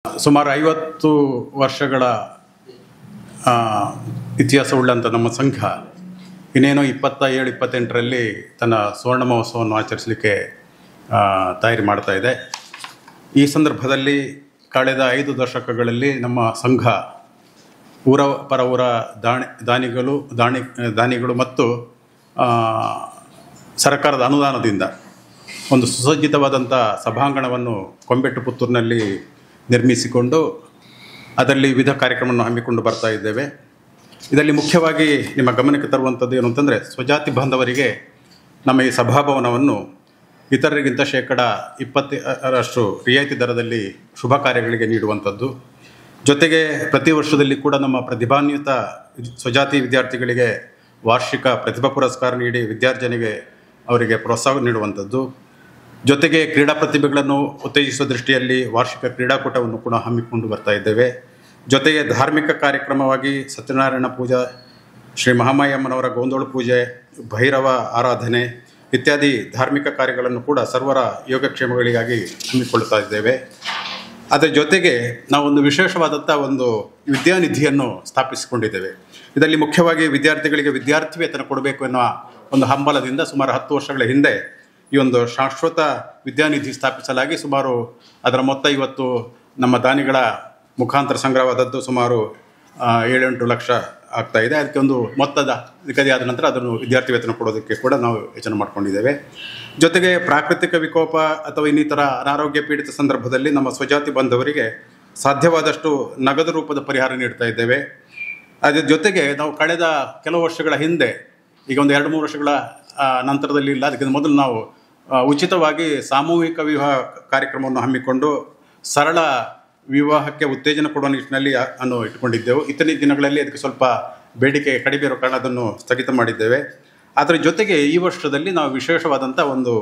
ಸುಮಾರು 50 ವರ್ಷಗಳ ಇತಿಹಾಸವುಳ್ಳಂಥ ನಮ್ಮ ಸಂಘ ಇನ್ನೇನೋ 27-28ರಲ್ಲಿ ತನ್ನ ಸುವರ್ಣ ಮಹೋತ್ಸವವನ್ನು ಆಚರಿಸಲಿಕ್ಕೆ ತಯಾರಿ ಮಾಡ್ತಾ ಇದೆ. ಈ ಸಂದರ್ಭದಲ್ಲಿ ಕಳೆದ 5 ದಶಕಗಳಲ್ಲಿ ನಮ್ಮ ಸಂಘ ಊರ ಪರವೂರ ದಾನಿಗಳು ಮತ್ತು ಸರ್ಕಾರದ ಅನುದಾನದಿಂದ ಒಂದು ಸುಸಜ್ಜಿತವಾದಂಥ ಸಭಾಂಗಣವನ್ನು ಕೊಂಬೆಟ್ಟು ಪುತ್ತೂರಿನಲ್ಲಿ ನಿರ್ಮಿಸಿಕೊಂಡು ಅದರಲ್ಲಿ ವಿವಿಧ ಕಾರ್ಯಕ್ರಮವನ್ನು ಹಮ್ಮಿಕೊಂಡು ಬರ್ತಾ ಇದ್ದೇವೆ. ಇದರಲ್ಲಿ ಮುಖ್ಯವಾಗಿ ನಿಮ್ಮ ಗಮನಕ್ಕೆ ತರುವಂಥದ್ದು ಏನು ಅಂತಂದರೆ, ಸ್ವಜಾತಿ ಬಾಂಧವರಿಗೆ ನಮ್ಮ ಈ ಸಭಾಭವನವನ್ನು ಇತರರಿಗಿಂತ 20% ರಿಯಾಯಿತಿ ದರದಲ್ಲಿ ಶುಭ ಕಾರ್ಯಗಳಿಗೆ ನೀಡುವಂಥದ್ದು. ಜೊತೆಗೆ ಪ್ರತಿ ವರ್ಷದಲ್ಲಿ ಕೂಡ ನಮ್ಮ ಪ್ರತಿಭಾನ್ವಿತ ಸ್ವಜಾತಿ ವಿದ್ಯಾರ್ಥಿಗಳಿಗೆ ವಾರ್ಷಿಕ ಪ್ರತಿಭಾ ಪುರಸ್ಕಾರ ನೀಡಿ ವಿದ್ಯಾರ್ಜನೆಗೆ ಅವರಿಗೆ ಪ್ರೋತ್ಸಾಹ ನೀಡುವಂಥದ್ದು. ಜೊತೆಗೆ ಕ್ರೀಡಾ ಪ್ರತಿಭೆಗಳನ್ನು ಉತ್ತೇಜಿಸುವ ದೃಷ್ಟಿಯಲ್ಲಿ ವಾರ್ಷಿಕ ಕ್ರೀಡಾಕೂಟವನ್ನು ಕೂಡ ಹಮ್ಮಿಕೊಂಡು ಬರ್ತಾ ಇದ್ದೇವೆ. ಜೊತೆಗೆ ಧಾರ್ಮಿಕ ಕಾರ್ಯಕ್ರಮವಾಗಿ ಸತ್ಯನಾರಾಯಣ ಪೂಜಾ, ಶ್ರೀ ಮಹಾಮಾಯಮ್ಮನವರ ಗೋಂದೋಳು ಪೂಜೆ, ಭೈರವ ಆರಾಧನೆ ಇತ್ಯಾದಿ ಧಾರ್ಮಿಕ ಕಾರ್ಯಗಳನ್ನು ಕೂಡ ಸರ್ವರ ಯೋಗಕ್ಷೇಮಗಳಿಗಾಗಿ ಹಮ್ಮಿಕೊಳ್ಳುತ್ತಾ ಇದ್ದೇವೆ. ಅದರ ಜೊತೆಗೆ ನಾವೊಂದು ವಿಶೇಷವಾದಂಥ ಒಂದು ವಿದ್ಯಾನಿಧಿಯನ್ನು ಸ್ಥಾಪಿಸಿಕೊಂಡಿದ್ದೇವೆ. ಇದರಲ್ಲಿ ಮುಖ್ಯವಾಗಿ ವಿದ್ಯಾರ್ಥಿಗಳಿಗೆ ವಿದ್ಯಾರ್ಥಿ ವೇತನ ಕೊಡಬೇಕು ಎನ್ನುವ ಒಂದು ಹಂಬಲದಿಂದ ಸುಮಾರು 10 ವರ್ಷಗಳ ಹಿಂದೆ ಈ ಒಂದು ಶಾಶ್ವತ ವಿದ್ಯಾನಿಧಿ ಸ್ಥಾಪಿಸಲಾಗಿ ಸುಮಾರು ಅದರ ಮೊತ್ತ ಇವತ್ತು ನಮ್ಮ ದಾನಿಗಳ ಮುಖಾಂತರ ಸಂಗ್ರಹವಾದದ್ದು ಸುಮಾರು 7-8 ಲಕ್ಷ ಆಗ್ತಾ ಇದೆ. ಅದಕ್ಕೆ ಒಂದು ಮೊತ್ತದ ನಿಗದಿಯಾದ ನಂತರ ಅದನ್ನು ವಿದ್ಯಾರ್ಥಿ ವೇತನ ಕೊಡೋದಕ್ಕೆ ಕೂಡ ನಾವು ಯೋಚನೆ ಮಾಡ್ಕೊಂಡಿದ್ದೇವೆ. ಜೊತೆಗೆ ಪ್ರಾಕೃತಿಕ ವಿಕೋಪ ಅಥವಾ ಇನ್ನಿತರ ಅನಾರೋಗ್ಯ ಪೀಡಿತ ಸಂದರ್ಭದಲ್ಲಿ ನಮ್ಮ ಸ್ವಜಾತಿ ಬಾಂಧವರಿಗೆ ಸಾಧ್ಯವಾದಷ್ಟು ನಗದು ರೂಪದ ಪರಿಹಾರ ನೀಡ್ತಾ ಇದ್ದೇವೆ. ಅದರ ಜೊತೆಗೆ ನಾವು ಕಳೆದ ಕೆಲವು ವರ್ಷಗಳ ಹಿಂದೆ, ಈಗ ಒಂದು 2-3 ವರ್ಷಗಳ ನಂತರದಲ್ಲಿ ಇಲ್ಲ, ಅದಕ್ಕಿಂತ ಮೊದಲು ನಾವು ಉಚಿತವಾಗಿ ಸಾಮೂಹಿಕ ವಿವಾಹ ಕಾರ್ಯಕ್ರಮವನ್ನು ಹಮ್ಮಿಕೊಂಡು ಸರಳ ವಿವಾಹಕ್ಕೆ ಉತ್ತೇಜನ ಕೊಡುವ ನಿಟ್ಟಿನಲ್ಲಿ ಇಟ್ಕೊಂಡಿದ್ದೆವು. ಇತರೆ ದಿನಗಳಲ್ಲಿ ಅದಕ್ಕೆ ಸ್ವಲ್ಪ ಬೇಡಿಕೆ ಕಡಿಮೆ ಇರೋ ಕಾರಣ ಅದನ್ನು ಸ್ಥಗಿತ ಮಾಡಿದ್ದೇವೆ. ಅದರ ಜೊತೆಗೆ ಈ ವರ್ಷದಲ್ಲಿ ನಾವು ವಿಶೇಷವಾದಂಥ ಒಂದು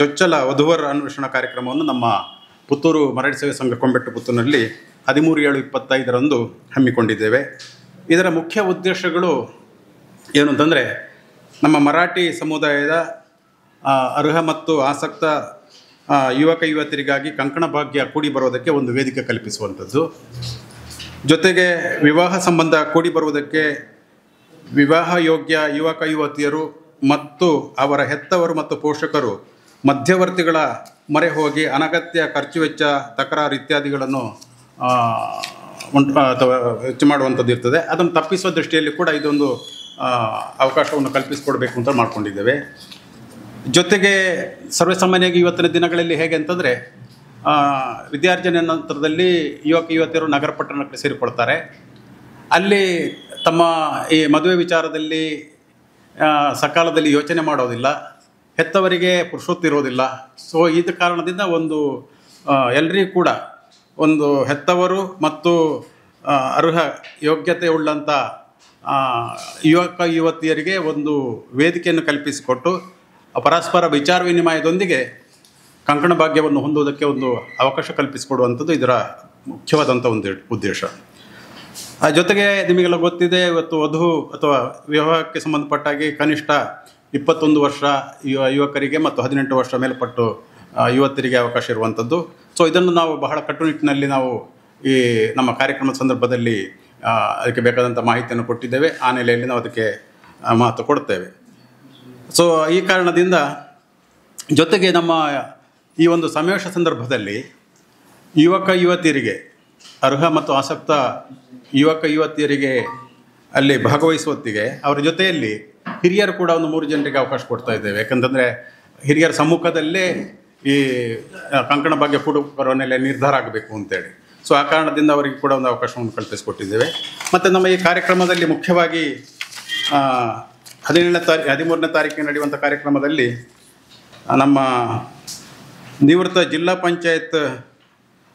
ಚೊಚ್ಚಲ ವಧುವರ ಅನ್ವೇಷಣಾ ಕಾರ್ಯಕ್ರಮವನ್ನು ನಮ್ಮ ಪುತ್ತೂರು ಮರಾಠಿ ಸೇವೆ ಸಂಘ ಕೊಂಬೆಟ್ಟು ಪುತ್ತೂರಿನಲ್ಲಿ 13/7/25ರಂದು ಹಮ್ಮಿಕೊಂಡಿದ್ದೇವೆ. ಇದರ ಮುಖ್ಯ ಉದ್ದೇಶಗಳು ಏನು ಅಂತಂದರೆ, ನಮ್ಮ ಮರಾಠಿ ಸಮುದಾಯದ ಅರ್ಹ ಮತ್ತು ಆಸಕ್ತ ಯುವಕ ಯುವತಿಯರಿಗಾಗಿ ಕಂಕಣ ಭಾಗ್ಯ ಕೂಡಿ ಬರೋದಕ್ಕೆ ಒಂದು ವೇದಿಕೆ ಕಲ್ಪಿಸುವಂಥದ್ದು. ಜೊತೆಗೆ ವಿವಾಹ ಸಂಬಂಧ ಕೂಡಿ ಬರುವುದಕ್ಕೆ ವಿವಾಹ ಯೋಗ್ಯ ಯುವಕ ಯುವತಿಯರು ಮತ್ತು ಅವರ ಹೆತ್ತವರು ಮತ್ತು ಪೋಷಕರು ಮಧ್ಯವರ್ತಿಗಳ ಮೊರೆ ಹೋಗಿ ಅನಗತ್ಯ ಖರ್ಚು ವೆಚ್ಚ, ತಕರಾರು ಇತ್ಯಾದಿಗಳನ್ನು ಹೆಚ್ಚು ಮಾಡುವಂಥದ್ದು ಇರ್ತದೆ. ಅದನ್ನು ತಪ್ಪಿಸುವ ದೃಷ್ಟಿಯಲ್ಲಿ ಕೂಡ ಇದೊಂದು ಅವಕಾಶವನ್ನು ಕಲ್ಪಿಸಿಕೊಡ್ಬೇಕು ಅಂತ ಮಾಡ್ಕೊಂಡಿದ್ದೇವೆ. ಜೊತೆಗೆ ಸರ್ವೇಸಾಮಾನ್ಯವಾಗಿ ಇವತ್ತಿನ ದಿನಗಳಲ್ಲಿ ಹೇಗೆ ಅಂತಂದರೆ, ವಿದ್ಯಾರ್ಜನೆ ನಂತರದಲ್ಲಿ ಯುವಕ ಯುವತಿಯರು ನಗರ ಪಟ್ಟಣಕ್ಕೆ ಸೇರಿಕೊಳ್ತಾರೆ. ಅಲ್ಲಿ ತಮ್ಮ ಈ ಮದುವೆ ವಿಚಾರದಲ್ಲಿ ಸಕಾಲದಲ್ಲಿ ಯೋಚನೆ ಮಾಡೋದಿಲ್ಲ, ಹೆತ್ತವರಿಗೆ ಪುರುಷೋತ್ತಿ ಇರೋದಿಲ್ಲ. ಸೊ ಇದ ಕಾರಣದಿಂದ ಒಂದು ಎಲ್ಲರಿಗೂ ಕೂಡ ಒಂದು ಹೆತ್ತವರು ಮತ್ತು ಅರ್ಹ ಯೋಗ್ಯತೆ ಉಳ್ಳಂಥ ಯುವಕ ಯುವತಿಯರಿಗೆ ಒಂದು ವೇದಿಕೆಯನ್ನು ಕಲ್ಪಿಸಿಕೊಟ್ಟು ಪರಸ್ಪರ ವಿಚಾರ ವಿನಿಮಯದೊಂದಿಗೆ ಕಂಕಣ ಭಾಗ್ಯವನ್ನು ಹೊಂದುವುದಕ್ಕೆ ಒಂದು ಅವಕಾಶ ಕಲ್ಪಿಸಿಕೊಡುವಂಥದ್ದು ಇದರ ಮುಖ್ಯವಾದಂಥ ಒಂದು ಉದ್ದೇಶ. ಜೊತೆಗೆ ನಿಮಗೆಲ್ಲ ಗೊತ್ತಿದೆ, ಇವತ್ತು ವಧು ಅಥವಾ ವಿವಾಹಕ್ಕೆ ಸಂಬಂಧಪಟ್ಟಾಗಿ ಕನಿಷ್ಠ 21 ವರ್ಷ ಯುವಕರಿಗೆ ಮತ್ತು 18 ವರ್ಷ ಮೇಲ್ಪಟ್ಟು ಯುವತಿಯರಿಗೆ ಅವಕಾಶ ಇರುವಂಥದ್ದು. ಸೊ ಇದನ್ನು ನಾವು ಬಹಳ ಕಟ್ಟುನಿಟ್ಟಿನಲ್ಲಿ ನಾವು ಈ ನಮ್ಮ ಕಾರ್ಯಕ್ರಮದ ಸಂದರ್ಭದಲ್ಲಿ ಅದಕ್ಕೆ ಬೇಕಾದಂಥ ಮಾಹಿತಿಯನ್ನು ಕೊಟ್ಟಿದ್ದೇವೆ. ಆ ನೆಲೆಯಲ್ಲಿ ನಾವು ಅದಕ್ಕೆ ಮಹತ್ವ ಕೊಡ್ತೇವೆ. ಸೊ ಈ ಕಾರಣದಿಂದ ಜೊತೆಗೆ ನಮ್ಮ ಈ ಒಂದು ಸಮಾವೇಶ ಸಂದರ್ಭದಲ್ಲಿ ಯುವಕ ಯುವತಿಯರಿಗೆ, ಅರ್ಹ ಮತ್ತು ಆಸಕ್ತ ಯುವಕ ಯುವತಿಯರಿಗೆ ಅಲ್ಲಿ ಭಾಗವಹಿಸುವತ್ತಿಗೆ ಅವರ ಜೊತೆಯಲ್ಲಿ ಹಿರಿಯರು ಕೂಡ ಒಂದು 3 ಜನರಿಗೆ ಅವಕಾಶ ಕೊಡ್ತಾ ಇದ್ದೇವೆ. ಯಾಕಂತಂದರೆ ಹಿರಿಯರ ಸಮ್ಮುಖದಲ್ಲೇ ಈ ಕಂಕಣ ಭಾಗ್ಯ ಕೂಡ ಬರುವ ನೆಲೆ ನಿರ್ಧಾರ ಆಗಬೇಕು ಅಂತೇಳಿ. ಸೊ ಆ ಕಾರಣದಿಂದ ಅವರಿಗೆ ಕೂಡ ಒಂದು ಅವಕಾಶವನ್ನು ಕಲ್ಪಿಸಿಕೊಟ್ಟಿದ್ದೇವೆ. ಮತ್ತು ನಮ್ಮ ಈ ಕಾರ್ಯಕ್ರಮದಲ್ಲಿ ಮುಖ್ಯವಾಗಿ 13ನೇ ತಾರೀಕಿಗೆ ನಡೆಯುವಂಥ ಕಾರ್ಯಕ್ರಮದಲ್ಲಿ ನಮ್ಮ ನಿವೃತ್ತ ಜಿಲ್ಲಾ ಪಂಚಾಯತ್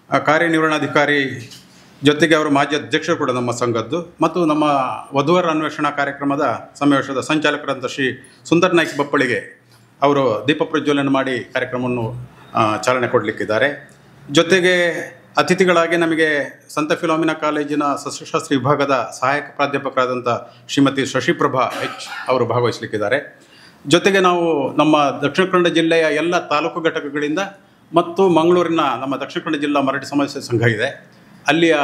ಕಾರ್ಯನಿರ್ವಹಣಾಧಿಕಾರಿ ಜೊತೆಗೆ ಅವರು ಮಾಜಿ ಅಧ್ಯಕ್ಷರು ಕೂಡ ನಮ್ಮ ಸಂಘದ್ದು, ಮತ್ತು ನಮ್ಮ ವಧುವರ ಅನ್ವೇಷಣಾ ಕಾರ್ಯಕ್ರಮದ ಸಮಾವೇಶದ ಸಂಚಾಲಕರಂತ ಶ್ರೀ ಸುಂದರ್ ನಾಯ್ಕ ಬಪ್ಪಳಿಗೆ ಅವರು ದೀಪ ಪ್ರಜ್ವಲನೆ ಮಾಡಿ ಕಾರ್ಯಕ್ರಮವನ್ನು ಚಾಲನೆ ಕೊಡಲಿಕ್ಕಿದ್ದಾರೆ. ಜೊತೆಗೆ ಅತಿಥಿಗಳಾಗಿ ನಮಗೆ ಸಂತ ಫಿಲೋಮಿನಾ ಕಾಲೇಜಿನ ಸಸ್ಯಶಾಸ್ತ್ರ ವಿಭಾಗದ ಸಹಾಯಕ ಪ್ರಾಧ್ಯಾಪಕರಾದಂಥ ಶ್ರೀಮತಿ ಶಶಿಪ್ರಭಾ ಎಚ್ ಅವರು ಭಾಗವಹಿಸಲಿಕ್ಕಿದ್ದಾರೆ. ಜೊತೆಗೆ ನಾವು ನಮ್ಮ ದಕ್ಷಿಣ ಕನ್ನಡ ಜಿಲ್ಲೆಯ ಎಲ್ಲ ತಾಲೂಕು ಘಟಕಗಳಿಂದ ಮತ್ತು ಮಂಗಳೂರಿನ ನಮ್ಮ ದಕ್ಷಿಣ ಕನ್ನಡ ಜಿಲ್ಲಾ ಮರಾಠಿ ಸಮಾಜ ಸಂಘ ಇದೆ, ಅಲ್ಲಿಯ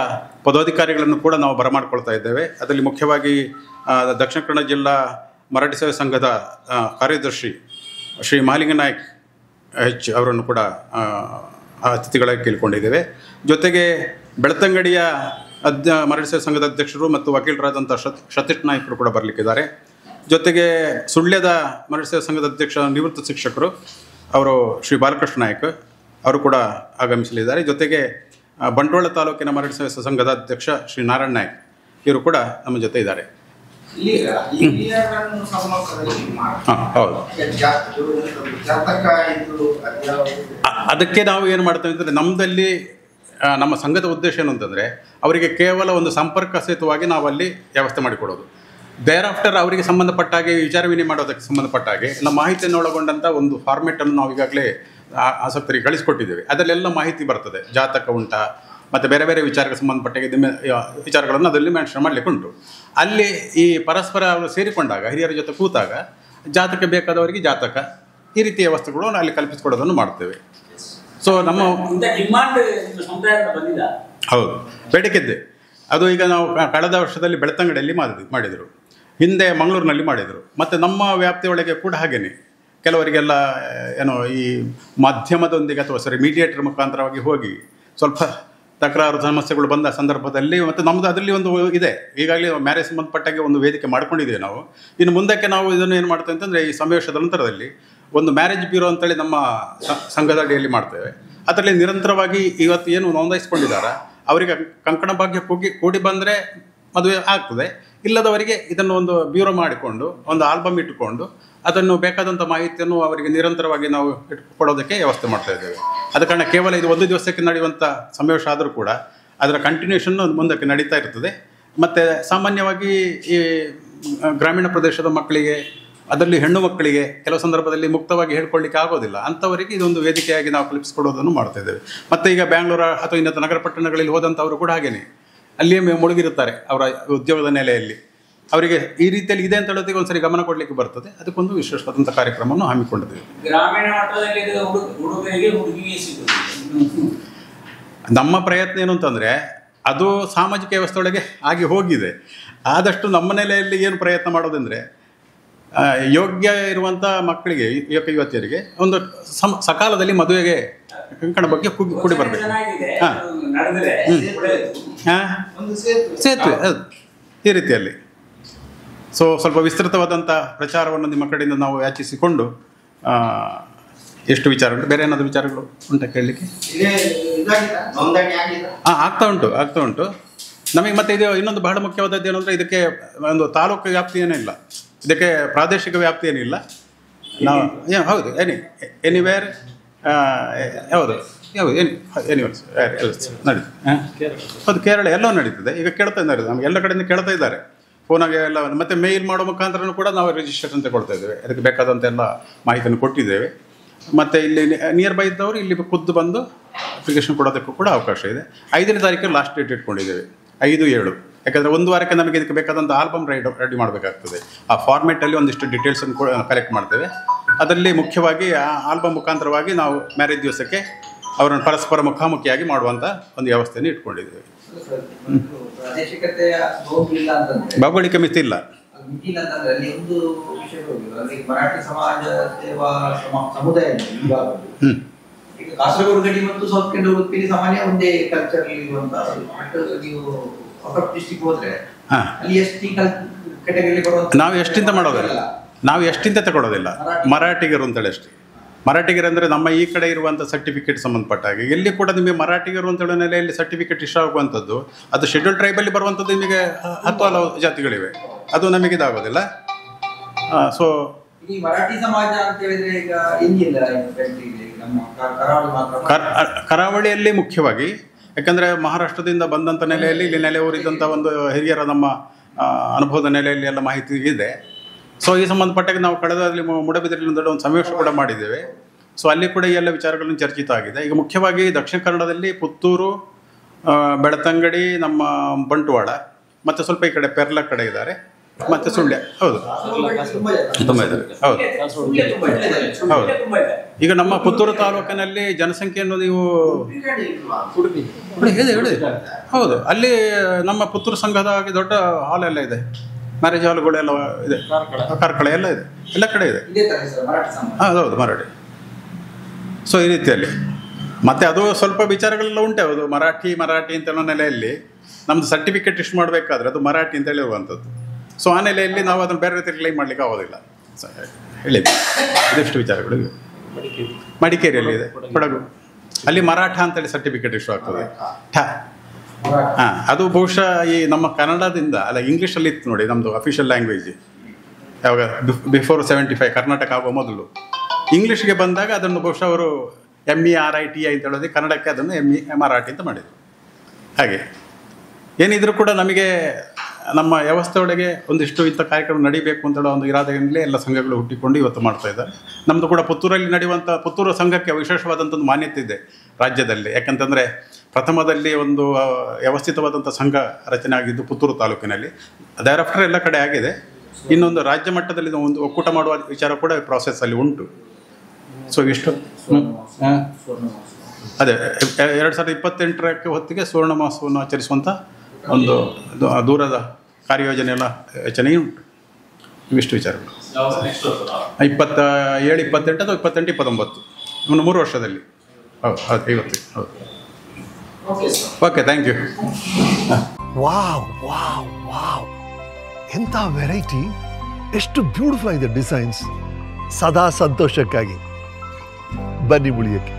ಪದಾಧಿಕಾರಿಗಳನ್ನು ಕೂಡ ನಾವು ಬರಮಾಡಿಕೊಳ್ತಾ ಇದ್ದೇವೆ. ಅದರಲ್ಲಿ ಮುಖ್ಯವಾಗಿ ದಕ್ಷಿಣ ಕನ್ನಡ ಜಿಲ್ಲಾ ಮರಾಠಿ ಸೇವಾ ಸಂಘದ ಕಾರ್ಯದರ್ಶಿ ಶ್ರೀ ಮಹಾಲಿಂಗನಾಯಕ್ ಹೆಚ್ ಅವರನ್ನು ಕೂಡ ಅತಿಥಿಗಳಾಗಿ ಕೇಳಿಕೊಂಡಿದ್ದೇವೆ. ಜೊತೆಗೆ ಬೆಳ್ತಂಗಡಿಯ ಮರಾಠಿ ಸೇವಾ ಸಂಘದ ಅಧ್ಯಕ್ಷರು ಮತ್ತು ವಕೀಲರಾದಂಥ ಸತೀಶ್ ನಾಯ್ಕರು ಕೂಡ ಬರಲಿಕ್ಕಿದ್ದಾರೆ. ಜೊತೆಗೆ ಸುಳ್ಯದ ಮರಾಠಿ ಸೇವಾ ಸಂಘದ ಅಧ್ಯಕ್ಷ ನಿವೃತ್ತ ಶಿಕ್ಷಕರು ಅವರು ಶ್ರೀ ಬಾಲಕೃಷ್ಣ ನಾಯ್ಕ ಅವರು ಕೂಡ ಆಗಮಿಸಲಿದ್ದಾರೆ. ಜೊತೆಗೆ ಬಂಟ್ವಾಳ ತಾಲೂಕಿನ ಮರಾಠಿ ಸೇವಾ ಸಂಘದ ಅಧ್ಯಕ್ಷ ಶ್ರೀ ನಾರಾಯಣ ನಾಯ್ಕ ಇವರು ಕೂಡ ನಮ್ಮ ಜೊತೆ ಇದ್ದಾರೆ. ಹೌದು, ಅದಕ್ಕೆ ನಾವು ಏನು ಮಾಡ್ತೇವೆ ಅಂದರೆ ನಮ್ಮದಲ್ಲಿ ನಮ್ಮ ಸಂಘದ ಉದ್ದೇಶ ಏನು ಅಂತಂದರೆ ಅವರಿಗೆ ಕೇವಲ ಒಂದು ಸಂಪರ್ಕ ಸೇತುವಾಗಿ ನಾವು ಅಲ್ಲಿ ವ್ಯವಸ್ಥೆ ಮಾಡಿಕೊಡೋದು. ದೇರ್ ಆಫ್ಟರ್ ಅವರಿಗೆ ಸಂಬಂಧಪಟ್ಟ ಹಾಗೆ ವಿಚಾರ ವಿನಿಮಯ ಮಾಡೋದಕ್ಕೆ ಸಂಬಂಧಪಟ್ಟ ಹಾಗೆ ಎಲ್ಲ ಮಾಹಿತಿಯನ್ನು ಒಳಗೊಂಡಂಥ ಒಂದು ಫಾರ್ಮೆಟನ್ನು ನಾವು ಈಗಾಗಲೇ ಆಸಕ್ತರಿಗೆ ಕಳಿಸ್ಕೊಟ್ಟಿದ್ದೇವೆ. ಅದರಲ್ಲೆಲ್ಲ ಮಾಹಿತಿ ಬರ್ತದೆ, ಜಾತಕ ಉಂಟಾ ಮತ್ತು ಬೇರೆ ಬೇರೆ ವಿಚಾರಕ್ಕೆ ಸಂಬಂಧಪಟ್ಟ ವಿಚಾರಗಳನ್ನು ಅದರಲ್ಲಿ ಮೆನ್ಷನ್ ಮಾಡಲಿಕ್ಕೆ ಉಂಟು. ಅಲ್ಲಿ ಈ ಪರಸ್ಪರ ಅವರು ಸೇರಿಕೊಂಡಾಗ ಹಿರಿಯರ ಜೊತೆ ಕೂತಾಗ ಜಾತಕ ಬೇಕಾದವರಿಗೆ ಜಾತಕ ಈ ರೀತಿಯ ವಸ್ತುಗಳು ಅಲ್ಲಿ ಕಲ್ಪಿಸಿಕೊಡೋದನ್ನು ಮಾಡ್ತೇವೆ. ಸೊ ನಮ್ಮ ಹೌದು ಬೇಡಿಕೆದ್ದೆ ಅದು ಈಗ ನಾವು ಕಳೆದ ವರ್ಷದಲ್ಲಿ ಬೆಳ್ತಂಗಡಿಯಲ್ಲಿ ಮಾಡಿದರು, ಹಿಂದೆ ಮಂಗಳೂರಿನಲ್ಲಿ ಮಾಡಿದರು, ಮತ್ತು ನಮ್ಮ ವ್ಯಾಪ್ತಿಯೊಳಗೆ ಕೂಡ ಹಾಗೆಯೇ ಕೆಲವರಿಗೆಲ್ಲ ಏನೋ ಈ ಮಾಧ್ಯಮದೊಂದಿಗೆ ಅಥವಾ ಮೀಡಿಯೇಟರ್ ಮುಖಾಂತರವಾಗಿ ಹೋಗಿ ಸ್ವಲ್ಪ ತಕರಾರು ಸಮಸ್ಯೆಗಳು ಬಂದ ಸಂದರ್ಭದಲ್ಲಿ ಮತ್ತು ನಮ್ಮದು ಅದರಲ್ಲಿ ಒಂದು ಇದೆ, ಈಗಾಗಲೇ ಮ್ಯಾರೇಜ್ ಸಂಬಂಧಪಟ್ಟಾಗೆ ಒಂದು ವೇದಿಕೆ ಮಾಡ್ಕೊಂಡಿದ್ದೀವಿ ನಾವು. ಇನ್ನು ಮುಂದಕ್ಕೆ ನಾವು ಇದನ್ನು ಏನು ಮಾಡ್ತೇವೆ ಅಂತಂದರೆ ಈ ಸಮಾವೇಶದ ನಂತರದಲ್ಲಿ ಒಂದು ಮ್ಯಾರೇಜ್ ಬ್ಯೂರೋ ಅಂತೇಳಿ ನಮ್ಮ ಸಂಘದ ಅಡಿಯಲ್ಲಿ ಮಾಡ್ತೇವೆ. ಅದರಲ್ಲಿ ನಿರಂತರವಾಗಿ ಇವತ್ತು ಏನು ನೋಂದಾಯಿಸ್ಕೊಂಡಿದ್ದಾರೆ ಅವರಿಗೆ ಕಂಕಣ ಭಾಗ್ಯ ಕೂಡಿ ಬಂದರೆ ಮದುವೆ ಆಗ್ತದೆ, ಇಲ್ಲದವರಿಗೆ ಇದನ್ನು ಒಂದು ಬ್ಯೂರೋ ಮಾಡಿಕೊಂಡು ಒಂದು ಆಲ್ಬಮ್ ಇಟ್ಟುಕೊಂಡು ಅದನ್ನು ಬೇಕಾದಂಥ ಮಾಹಿತಿಯನ್ನು ಅವರಿಗೆ ನಿರಂತರವಾಗಿ ನಾವು ಕೊಡೋದಕ್ಕೆ ವ್ಯವಸ್ಥೆ ಮಾಡ್ತಾ ಇದ್ದೇವೆ. ಆದ ಕಾರಣ ಕೇವಲ ಇದು ಒಂದು ದಿವಸಕ್ಕೆ ನಡೆಯುವಂಥ ಸಮಾವೇಶ ಆದರೂ ಕೂಡ ಅದರ ಕಂಟಿನ್ಯೂಷನ್ನು ಮುಂದಕ್ಕೆ ನಡೀತಾ ಇರ್ತದೆ. ಮತ್ತು ಸಾಮಾನ್ಯವಾಗಿ ಈ ಗ್ರಾಮೀಣ ಪ್ರದೇಶದ ಮಕ್ಕಳಿಗೆ, ಅದರಲ್ಲಿ ಹೆಣ್ಣು ಮಕ್ಕಳಿಗೆ ಕೆಲವು ಸಂದರ್ಭದಲ್ಲಿ ಮುಕ್ತವಾಗಿ ಹೇಳ್ಕೊಳ್ಳಿಕ್ಕೆ ಆಗೋದಿಲ್ಲ, ಅಂಥವರಿಗೆ ಇದೊಂದು ವೇದಿಕೆಯಾಗಿ ನಾವು ಕಲ್ಪಿಸಿಕೊಡೋದನ್ನು ಮಾಡ್ತಾ ಇದ್ದೇವೆ. ಮತ್ತು ಈಗ ಬ್ಯಾಂಗ್ಳೂರು ಅಥವಾ ಇನ್ನೊಂದು ನಗರ ಪಟ್ಟಣಗಳಲ್ಲಿ ಹೋದಂಥವರು ಕೂಡ ಹಾಗೆಯೇ ಅಲ್ಲಿಯೇ ಮುಳುಗಿರುತ್ತಾರೆ ಅವರ ಉದ್ಯೋಗದ ನೆಲೆಯಲ್ಲಿ. ಅವರಿಗೆ ಈ ರೀತಿಯಲ್ಲಿ ಇದೆ ಅಂತ ಹೇಳೋದಕ್ಕೆ ಒಂದ್ಸರಿ ಗಮನ ಕೊಡಲಿಕ್ಕೆ ಬರ್ತದೆ. ಅದಕ್ಕೊಂದು ವಿಶೇಷವಾದಂಥ ಕಾರ್ಯಕ್ರಮವನ್ನು ಹಮ್ಮಿಕೊಂಡಿದ್ದೇವೆ. ಗ್ರಾಮೀಣ ಮಟ್ಟದಲ್ಲಿ ನಮ್ಮ ಪ್ರಯತ್ನ ಏನು ಅಂತಂದರೆ ಅದು ಸಾಮಾಜಿಕ ವ್ಯವಸ್ಥೆಯೊಳಗೆ ಆಗಿ ಹೋಗಿದೆ. ಆದಷ್ಟು ನಮ್ಮ ನೆಲೆಯಲ್ಲಿ ಏನು ಪ್ರಯತ್ನ ಮಾಡೋದಂದರೆ ಯೋಗ್ಯ ಇರುವಂಥ ಮಕ್ಕಳಿಗೆ, ಯುವತಿಯರಿಗೆ ಒಂದು ಸಕಾಲದಲ್ಲಿ ಮದುವೆಗೆ ಕಂಕಣ ಬಗ್ಗೆ ಕೂಡಿ ಬರಬೇಕು. ಸೇತುವೆ ಈ ರೀತಿಯಲ್ಲಿ ಸೊ ಸ್ವಲ್ಪ ವಿಸ್ತೃತವಾದಂಥ ಪ್ರಚಾರವನ್ನು ನಿಮ್ಮ ಕಡೆಯಿಂದ ನಾವು ಯಾಚಿಸಿಕೊಂಡು ಎಷ್ಟು ವಿಚಾರ ಉಂಟು, ಬೇರೆ ಏನಾದರೂ ವಿಚಾರಗಳು ಉಂಟಾ ಕೇಳಲಿಕ್ಕೆ? ಆಗ್ತಾ ಉಂಟು ನಮಗೆ. ಮತ್ತು ಇದು ಇನ್ನೊಂದು ಬಹಳ ಮುಖ್ಯವಾದದ್ದು ಏನು ಅಂದರೆ ಇದಕ್ಕೆ ಒಂದು ತಾಲೂಕು ವ್ಯಾಪ್ತಿ ಏನಿಲ್ಲ, ಇದಕ್ಕೆ ಪ್ರಾದೇಶಿಕ ವ್ಯಾಪ್ತಿ ಏನಿಲ್ಲ. ನಾವು ಹೌದು ಎನಿವೇರ್ ಯಾವುದು ಎನಿವೇರ್ಸ್ ನಡೀತದೆ. ಹೌದು, ಕೇರಳ ಎಲ್ಲವೂ ನಡೀತದೆ. ಈಗ ಕೇಳ್ತಾ ಇದ್ದಾರೆ, ನಮಗೆ ಎಲ್ಲ ಕಡೆಯಿಂದ ಕೇಳ್ತಾ ಇದ್ದಾರೆ ಫೋನಾಗೆ ಎಲ್ಲ. ಮತ್ತು ಮೇಲ್ ಮಾಡೋ ಮುಖಾಂತರನೂ ಕೂಡ ನಾವು ರಿಜಿಸ್ಟ್ರೇಷನ್ ತಗೊಳ್ತಾ ಇದ್ದೇವೆ. ಅದಕ್ಕೆ ಬೇಕಾದಂಥ ಎಲ್ಲ ಮಾಹಿತಿಯನ್ನು ಕೊಟ್ಟಿದ್ದೇವೆ. ಮತ್ತು ಇಲ್ಲಿ ನಿಯರ್ ಬೈ ಇದ್ದವರು ಇಲ್ಲಿ ಖುದ್ದು ಬಂದು ಅಪ್ಲಿಕೇಶನ್ ಕೊಡೋದಕ್ಕೂ ಕೂಡ ಅವಕಾಶ ಇದೆ. 5ನೇ ತಾರೀಕು ಲಾಸ್ಟ್ ಡೇಟ್ ಇಟ್ಕೊಂಡಿದ್ದೇವೆ, 5/7. ಯಾಕಂದರೆ ಒಂದು ವಾರಕ್ಕೆ ನಮಗೆ ಇದಕ್ಕೆ ಬೇಕಾದಂಥ ಆಲ್ಬಮ್ ರೆಡಿ ಮಾಡಬೇಕಾಗ್ತದೆ. ಆ ಫಾರ್ಮೇಟಲ್ಲಿ ಒಂದಿಷ್ಟು ಡೀಟೇಲ್ಸನ್ನು ಕೂಡ ಕಲೆಕ್ಟ್ ಮಾಡ್ತೇವೆ. ಅದರಲ್ಲಿ ಮುಖ್ಯವಾಗಿ ಆ ಆಲ್ಬಮ್ ಮುಖಾಂತರವಾಗಿ ನಾವು ಮ್ಯಾರೇಜ್ ದಿವಸಕ್ಕೆ ಅವರನ್ನು ಪರಸ್ಪರ ಮುಖಾಮುಖಿಯಾಗಿ ಮಾಡುವಂಥ ಒಂದು ವ್ಯವಸ್ಥೆಯನ್ನು ಇಟ್ಕೊಂಡಿದ್ದೇವೆ. ಭೌಗೋಳಿಕ ಮಿತಿ ಇಲ್ಲ. ಮರಾಠಿ ಸಮಾಜ ಸೇವಾ ಸಮುದಾಯ ಕಾಸರಗೋಡು ಗಡಿ ಮತ್ತು ಸೌತ್ ಕೆಂಡ ಉಡುಪಿ ಸಾಮಾನ್ಯ ಒಂದೇ ಕಲ್ಚರ್ ಇರುವಂತಹ ನೀವು ಔಟ್ ಆಫ್ ಡಿಸ್ಟ್ರಿಕ್ಟ್ ಹೋದ್ರೆ ಅಲ್ಲಿ ಎಸ್ಟಿ ಕ್ಯಾಟಗರಿ ನಾವು ಎಷ್ಟಿಂತ ಮಾಡೋದಿಲ್ಲ, ನಾವು ಎಷ್ಟಿಂತ ತಗೊಳ್ಳೋದಿಲ್ಲ. ಮರಾಠಿಗರು ಅಂತೇಳಿ ಅಷ್ಟೇ. ಮರಾಠಿಗರು ಅಂದರೆ ನಮ್ಮ ಈ ಕಡೆ ಇರುವಂಥ ಸರ್ಟಿಫಿಕೇಟ್ ಸಂಬಂಧಪಟ್ಟ ಹಾಗೆ ಎಲ್ಲಿ ಕೂಡ ನಿಮಗೆ ಮರಾಠಿಗರು ಅಂತೇಳೋ ನೆಲೆಯಲ್ಲಿ ಸರ್ಟಿಫಿಕೇಟ್ ಇಷ್ಟ ಆಗುವಂಥದ್ದು ಅದು ಶೆಡ್ಯೂಲ್ ಟ್ರೈಬಲ್ಲಿ ಬರುವಂಥದ್ದು ನಿಮಗೆ 10 ಹಲವು ಜಾತಿಗಳಿವೆ, ಅದು ನಮಗೆ ಇದಾಗೋದಿಲ್ಲ. ಸೊ ಈ ಮರಾಠಿ ಸಮಾಜ ಅಂತ ಹೇಳಿದ್ರೆ ಈಗ ಎಲ್ಲಿಲ್ಲ, ನಮ್ಮ ಕರಾವಳಿಯಲ್ಲಿ ಮುಖ್ಯವಾಗಿ, ಯಾಕಂದರೆ ಮಹಾರಾಷ್ಟ್ರದಿಂದ ಬಂದಂಥ ನೆಲೆಯಲ್ಲಿ ಇಲ್ಲಿ ನೆಲೆ ಊರಿದ್ದಂಥ ಒಂದು ಹಿರಿಯರ ನಮ್ಮ ಅನುಭವದ ನೆಲೆಯಲ್ಲಿ ಎಲ್ಲ ಮಾಹಿತಿ ಇದೆ. ಸೊ ಈ ಸಂಬಂಧಪಟ್ಟಾಗ ನಾವು ಕಳೆದಲ್ಲಿ ಮೂಡಬಿದಿರೆಯಿಂದ ಒಂದು ಸಮಾವೇಶ ಕೂಡ ಮಾಡಿದ್ದೇವೆ. ಸೊ ಅಲ್ಲಿ ಕೂಡ ಈ ಎಲ್ಲ ವಿಚಾರಗಳನ್ನು ಚರ್ಚಿತ ಆಗಿದೆ. ಈಗ ಮುಖ್ಯವಾಗಿ ದಕ್ಷಿಣ ಕನ್ನಡದಲ್ಲಿ ಪುತ್ತೂರು, ಬೆಳ್ತಂಗಡಿ, ನಮ್ಮ ಬಂಟ್ವಾಳ ಮತ್ತು ಸ್ವಲ್ಪ ಈ ಕಡೆ ಪೆರ್ಲ ಕಡೆ ಇದ್ದಾರೆ. ಮತ್ತು ಸುಳ್ಯ. ಹೌದು, ತುಂಬ ಇದ್ದಾರೆ. ಹೌದು ಹೌದು. ಈಗ ನಮ್ಮ ಪುತ್ತೂರು ತಾಲೂಕಿನಲ್ಲಿ ಜನಸಂಖ್ಯೆಯನ್ನು ನೀವು ಹೇಳಿ. ಹೌದು, ಅಲ್ಲಿ ನಮ್ಮ ಪುತ್ತೂರು ಸಂಘದ ಹಾಗೆ ದೊಡ್ಡ ಹಾಲ್ ಎಲ್ಲ ಇದೆ, ಮ್ಯಾರೇಜ್ ಹಾಲ್ಗಳೆಲ್ಲ ಇದೆ, ಕಾರ್ಕಳ ಎಲ್ಲ ಇದೆ, ಎಲ್ಲ ಕಡೆ ಇದೆ. ಹೌದು, ಮರಾಠಿ. ಸೊ ಈ ರೀತಿಯಲ್ಲಿ ಮತ್ತು ಅದು ಸ್ವಲ್ಪ ವಿಚಾರಗಳೆಲ್ಲ ಉಂಟೆ. ಹೌದು, ಮರಾಠಿ ಅಂತ ಹೇಳೋ ನೆಲೆಯಲ್ಲಿ ನಮ್ಮದು ಸರ್ಟಿಫಿಕೇಟ್ ಇಶ್ಯೂ ಮಾಡಬೇಕಾದ್ರೆ ಅದು ಮರಾಠಿ ಅಂತ ಹೇಳಿರುವಂಥದ್ದು. ಸೊ ಆ ನೆಲೆಯಲ್ಲಿ ನಾವು ಅದನ್ನು ಬೇರೆ ರೀತಿ ಕ್ಲೈಮ್ ಮಾಡಲಿಕ್ಕೆ ಆಗೋದಿಲ್ಲ. ಹೇಳಿದ್ದೆ ಇದೆಷ್ಟು ವಿಚಾರಗಳು ಇವೆ. ಮಡಿಕೇರಿಯಲ್ಲಿ ಇದೆ, ಕೊಡಗು, ಅಲ್ಲಿ ಮರಾಠ ಅಂತೇಳಿ ಸರ್ಟಿಫಿಕೇಟ್ ಇಶ್ಯೂ ಆಗ್ತದೆ. ಹಾಂ, ಅದು ಬಹುಶಃ ಈ ನಮ್ಮ ಕನ್ನಡದಿಂದ ಅಲ್ಲ, ಇಂಗ್ಲೀಷಲ್ಲಿ ಇತ್ತು ನೋಡಿ ನಮ್ಮದು ಅಫಿಷಿಯಲ್ ಲ್ಯಾಂಗ್ವೇಜ್. ಯಾವಾಗ ಬಿಫೋರ್ 75 ಕರ್ನಾಟಕ ಆಗುವ ಮೊದಲು ಇಂಗ್ಲೀಷ್ಗೆ ಬಂದಾಗ ಅದನ್ನು ಬಹುಶಃ ಅವರು MERITI ಅಂತ ಹೇಳೋದು, ಕನ್ನಡಕ್ಕೆ ಅದನ್ನು ಮರಾಠಿ ಅಂತ ಮಾಡಿದರು. ಹಾಗೆ ಏನಿದ್ರು ಕೂಡ ನಮಗೆ ನಮ್ಮ ವ್ಯವಸ್ಥೆ ಒಳಗೆ ಒಂದಿಷ್ಟು ಇಂಥ ಕಾರ್ಯಕ್ರಮ ನಡೀಬೇಕು ಅಂತ ಹೇಳೋ ಒಂದು ಇರಾದೆಯಿಂದಲೇ ಎಲ್ಲ ಸಂಘಗಳು ಹುಟ್ಟಿಕೊಂಡು ಇವತ್ತು ಮಾಡ್ತಾ ಇದ್ದಾರೆ. ನಮ್ಮದು ಕೂಡ ಪುತ್ತೂರಲ್ಲಿ ನಡೆಯುವಂಥ ಪುತ್ತೂರು ಸಂಘಕ್ಕೆ ವಿಶೇಷವಾದಂಥದ್ದು ಮಾನ್ಯತೆ ಇದೆ ರಾಜ್ಯದಲ್ಲಿ. ಯಾಕಂತಂದರೆ ಪ್ರಥಮದಲ್ಲಿ ಒಂದು ವ್ಯವಸ್ಥಿತವಾದಂಥ ಸಂಘ ರಚನೆ ಆಗಿದ್ದು ಪುತ್ತೂರು ತಾಲೂಕಿನಲ್ಲಿ. ಅದರಾಫ್ಟರ್ ಎಲ್ಲ ಕಡೆ ಆಗಿದೆ. ಇನ್ನೊಂದು ರಾಜ್ಯ ಮಟ್ಟದಲ್ಲಿ ಒಂದು ಒಕ್ಕೂಟ ಮಾಡುವ ವಿಚಾರ ಕೂಡ ಪ್ರಾಸೆಸ್ಸಲ್ಲಿ ಉಂಟು. ಸೊ ಇಷ್ಟು ಅದೇ 2028 ಹೊತ್ತಿಗೆ ಸುವರ್ಣ ಮಹೋತ್ಸವವನ್ನು ಆಚರಿಸುವಂಥ ಒಂದು ದೂರದ ಕಾರ್ಯಯೋಜನೆ ಎಲ್ಲ ಯೋಚನೆ ಉಂಟು. ಇವಿಷ್ಟು ವಿಚಾರಗಳು 27, 28 ಅಥವಾ 28, 29 ಇನ್ನು 3 ವರ್ಷದಲ್ಲಿ. ಹೌದು, 50. ಹೌದು. Okay, thank you. Wow wow wow, ಎಂಥ ವೆರೈಟಿ, ಎಷ್ಟು ಬ್ಯೂಟಿಫುಲ್ ಆಗಿದೆ ಡಿಸೈನ್ಸ್. ಸದಾ ಸಂತೋಷಕ್ಕಾಗಿ ಬನ್ನಿ ಉಳಿಯಕ್ಕೆ.